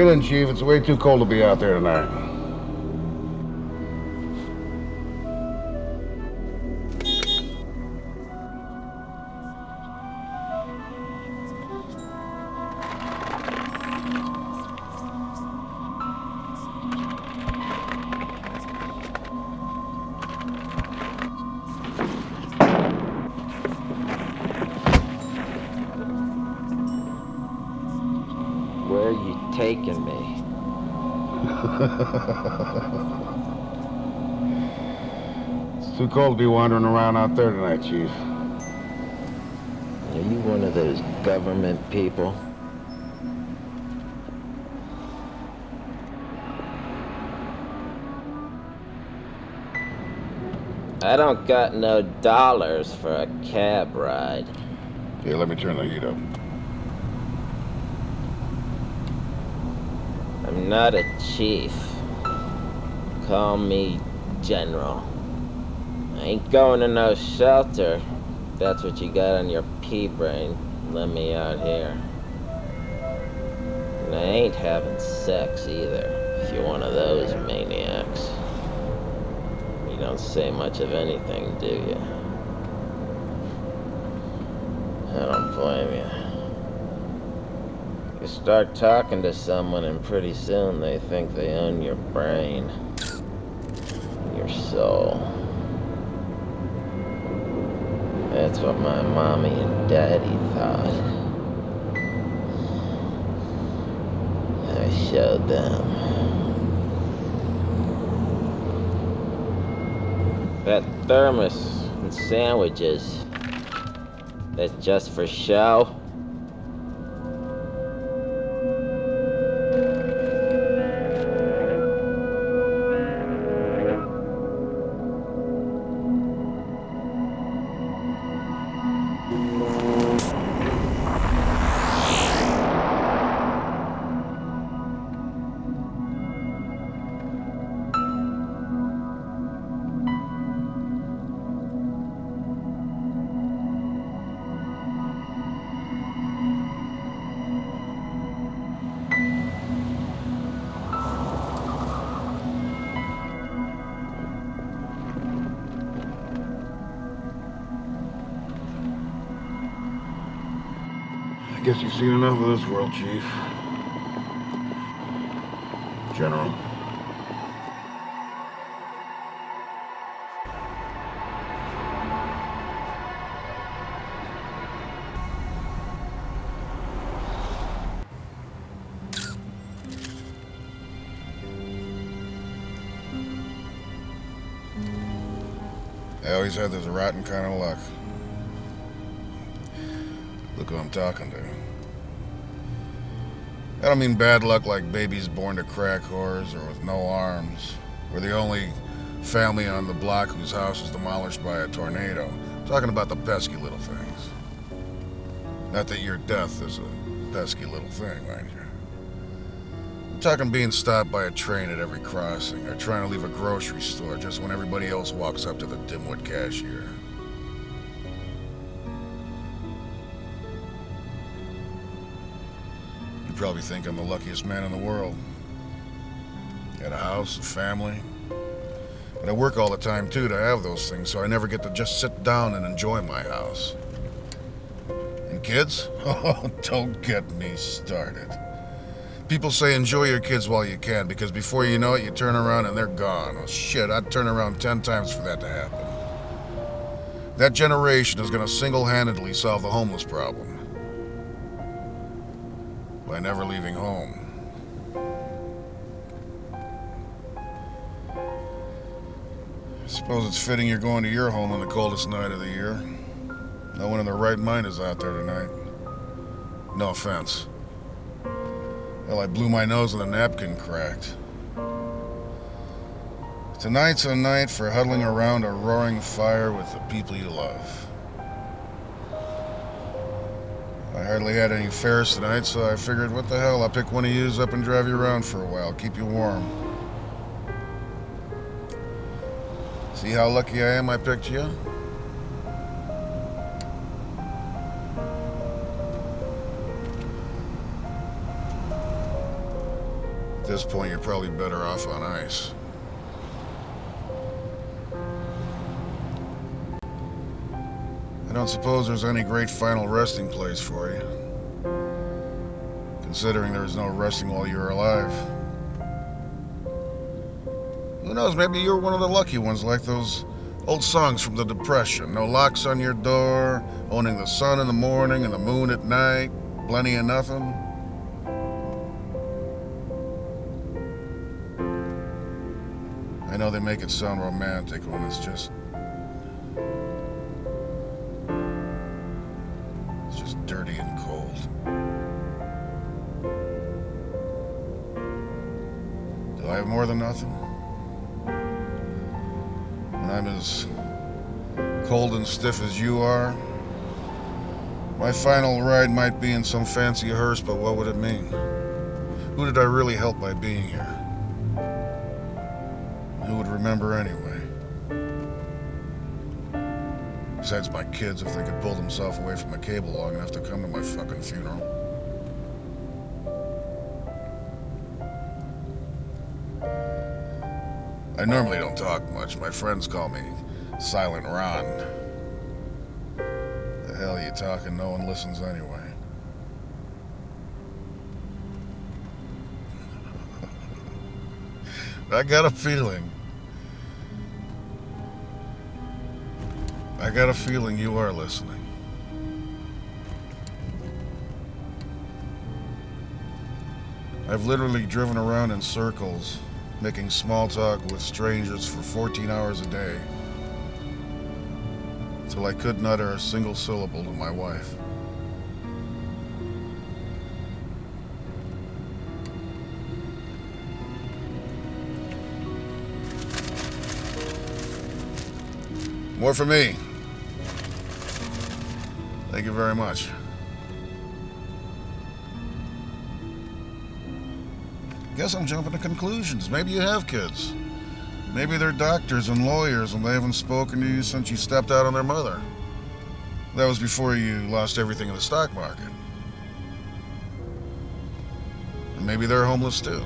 Get in, Chief. It's way too cold to be out there tonight. Where are you taking me? It's too cold to be wandering around out there tonight, Chief. Are you one of those government people? I don't got no dollars for a cab ride. Here, let me turn the heat up. I'm not a chief. Call me General. I ain't going to no shelter. If that's what you got on your pea brain. Let me out here. And I ain't having sex either, if you're one of those maniacs. You don't say much of anything, do you? I don't blame you. You start talking to someone and pretty soon they think they own your brain. Your soul. That's what my mommy and daddy thought. I showed them. That thermos and sandwiches, that just for show? I guess you've seen enough of this world, Chief. General. I always had this rotten kind of luck. Look who I'm talking to. I don't mean bad luck like babies born to crack whores or with no arms. We're the only family on the block whose house was demolished by a tornado. I'm talking about the pesky little things. Not that your death is a pesky little thing, mind you. I'm talking being stopped by a train at every crossing, or trying to leave a grocery store just when everybody else walks up to the dimwit cashier. You probably think I'm the luckiest man in the world. Got a house, a family. But I work all the time, too, to have those things, so I never get to just sit down and enjoy my house. And kids? Oh, don't get me started. People say enjoy your kids while you can, because before you know it, you turn around and they're gone. Oh, shit, I'd turn around 10 times for that to happen. That generation is going to single-handedly solve the homeless problem by never leaving home. I suppose it's fitting you're going to your home on the coldest night of the year. No one in their right mind is out there tonight. No offense. Well, I blew my nose and the napkin cracked. Tonight's a night for huddling around a roaring fire with the people you love. I hardly had any fares tonight, so I figured, what the hell, I'll pick one of yous up and drive you around for a while, keep you warm. See how lucky I am I picked you? this point, you're probably better off on ice. I don't suppose there's any great final resting place for you, considering there's no resting while you're alive. Who knows, maybe you're one of the lucky ones, like those old songs from the Depression. No locks on your door, owning the sun in the morning and the moon at night, plenty of nothing. I know they make it sound romantic when it's just dirty and cold. Do I have more than nothing? When I'm as cold and stiff as you are, my final ride might be in some fancy hearse, but what would it mean? Who did I really help by being here? Who would remember anyway? Besides my kids, if they could pull themselves away from the cable long enough to come to my fucking funeral. I normally don't talk much. My friends call me Silent Ron. The hell are you talking? No one listens anyway. I got a feeling you are listening. I've literally driven around in circles, making small talk with strangers for 14 hours a day, till I couldn't utter a single syllable to my wife. More for me. Thank you very much. Guess I'm jumping to conclusions. Maybe you have kids. Maybe they're doctors and lawyers and they haven't spoken to you since you stepped out on their mother. That was before you lost everything in the stock market. And maybe they're homeless too.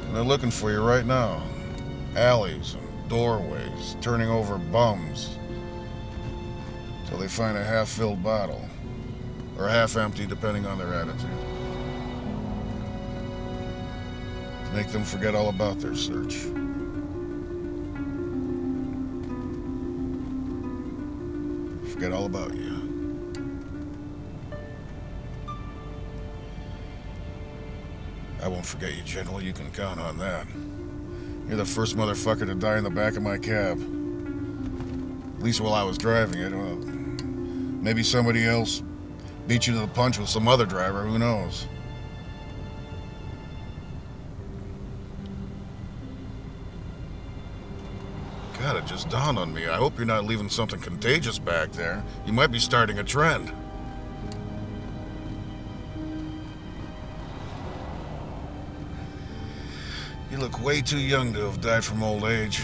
And they're looking for you right now. Alleys and doorways, turning over bums, till they find a half-filled bottle, or half-empty, depending on their attitude. To make them forget all about their search. Forget all about you. I won't forget you, General. You can count on that. You're the first motherfucker to die in the back of my cab. At least while I was driving it. Well, maybe somebody else beat you to the punch with some other driver, who knows? God, it just dawned on me. I hope you're not leaving something contagious back there. You might be starting a trend. You look way too young to have died from old age.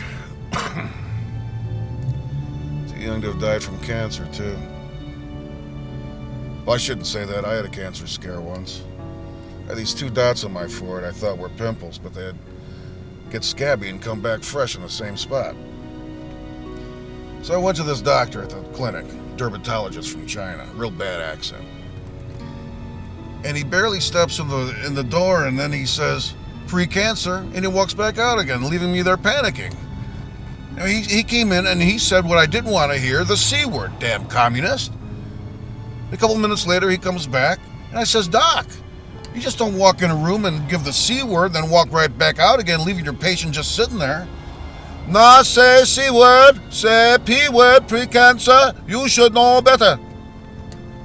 Too young to have died from cancer, too. Well, I shouldn't say that. I had a cancer scare once. I had these 2 dots on my forehead I thought were pimples, but they'd get scabby and come back fresh in the same spot. So I went to this doctor at the clinic, dermatologist from China, real bad accent. And he barely steps in the door, and then he says, "Pre-cancer," and he walks back out again, leaving me there panicking. Now, he came in and he said what I didn't want to hear, the C word, damn communist. A couple minutes later, he comes back, and I says, "Doc, you just don't walk in a room and give the C word, then walk right back out again, leaving your patient just sitting there." "Nah, say C word, say P word, pre-cancer, you should know better."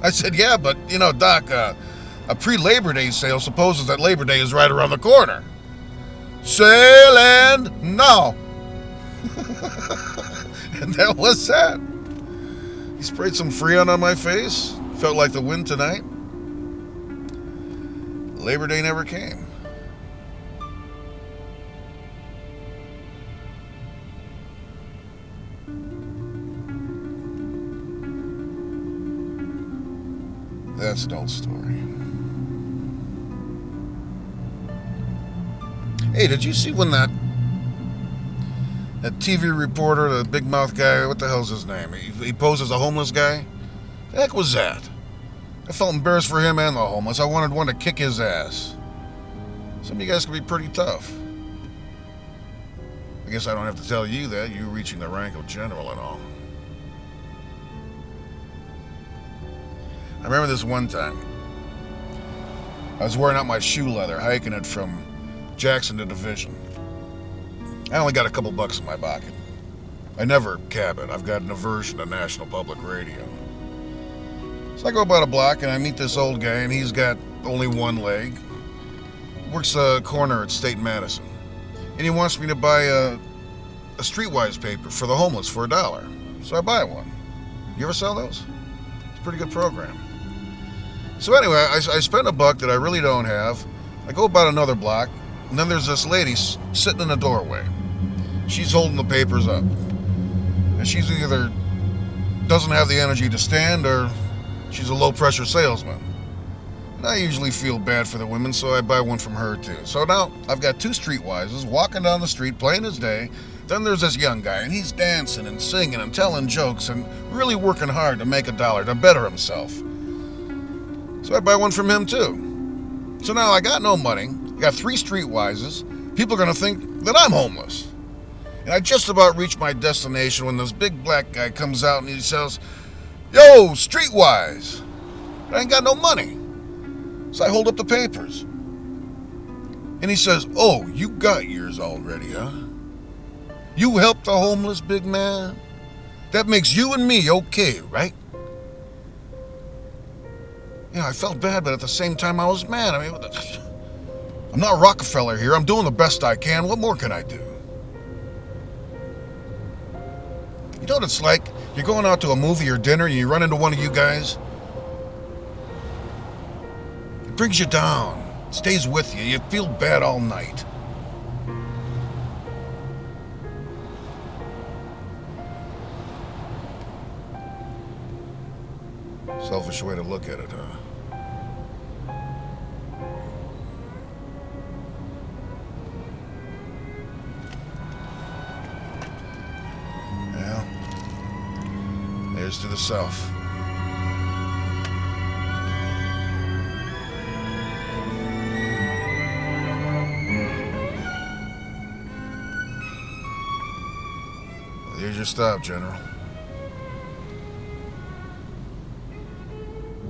I said, "Yeah, but, Doc, a pre-Labor Day sale supposes that Labor Day is right around the corner. Sail and now." And that was that. He sprayed some Freon on my face. Felt like the wind tonight. Labor Day never came. That's an old story. Hey, did you see when that TV reporter, the big mouth guy, what the hell's his name? He posed as a homeless guy? The heck was that? I felt embarrassed for him and the homeless. I wanted one to kick his ass. Some of you guys can be pretty tough. I guess I don't have to tell you that, you reaching the rank of general and all. I remember this one time. I was wearing out my shoe leather, hiking it from Jackson to Division. I only got a couple bucks in my pocket. I never cab it. I've got an aversion to National Public Radio. So I go about a block and I meet this old guy, and he's got only one leg. Works a corner at State and Madison. And he wants me to buy a Streetwise paper for the homeless for $1. So I buy one. You ever sell those? It's a pretty good program. So anyway, I spent $1 that I really don't have. I go about another block, and then there's this lady sitting in the doorway. She's holding the papers up. And she's either doesn't have the energy to stand, or she's a low-pressure salesman. And I usually feel bad for the women, so I buy one from her too. So now I've got two streetwises walking down the street, plain as day. Then there's this young guy, and he's dancing and singing and telling jokes and really working hard to make $1 to better himself. So I buy one from him too. So now I got no money. I got 3 streetwises. People are going to think that I'm homeless. And I just about reached my destination when this big black guy comes out and he says, "Yo, streetwise." I ain't got no money. So I hold up the papers. And he says, "Oh, you got yours already, huh? You helped the homeless, big man? That makes you and me okay, right?" I felt bad, but at the same time I was mad. I mean, I'm not Rockefeller here. I'm doing the best I can. What more can I do? You know what it's like? You're going out to a movie or dinner and you run into one of you guys. It brings you down. It stays with you. You feel bad all night. Selfish way to look at it, huh? Well, there's to the south. Well, here's your stop, General.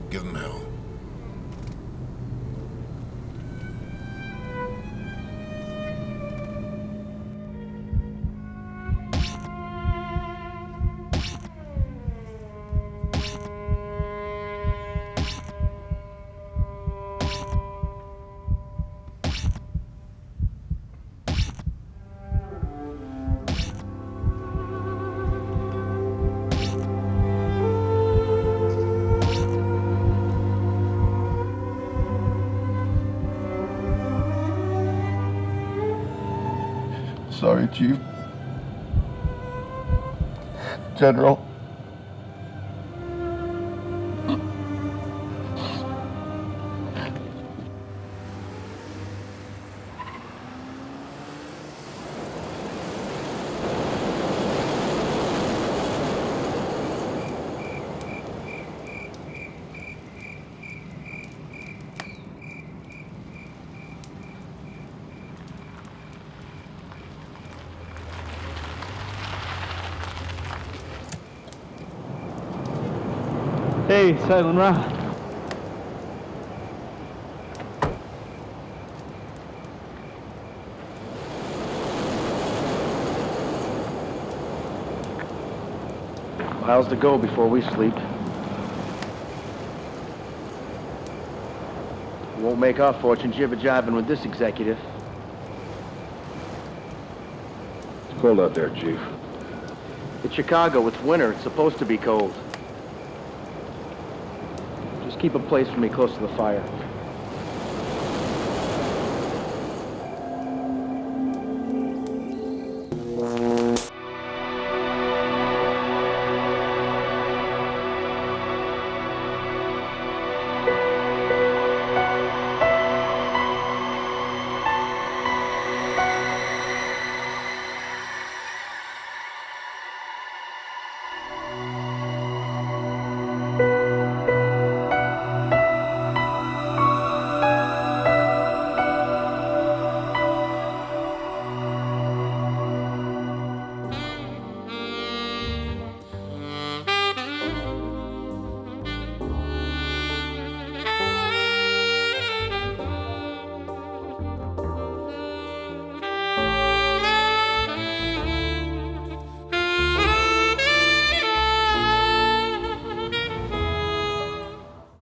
Give them hell. Sorry, Chief. General. Hey, Silent Rob. Miles to go before we sleep. We won't make our fortune jibber-jabbing with this executive. It's cold out there, Chief. It's Chicago. It's winter. It's supposed to be cold. Just keep a place for me close to the fire.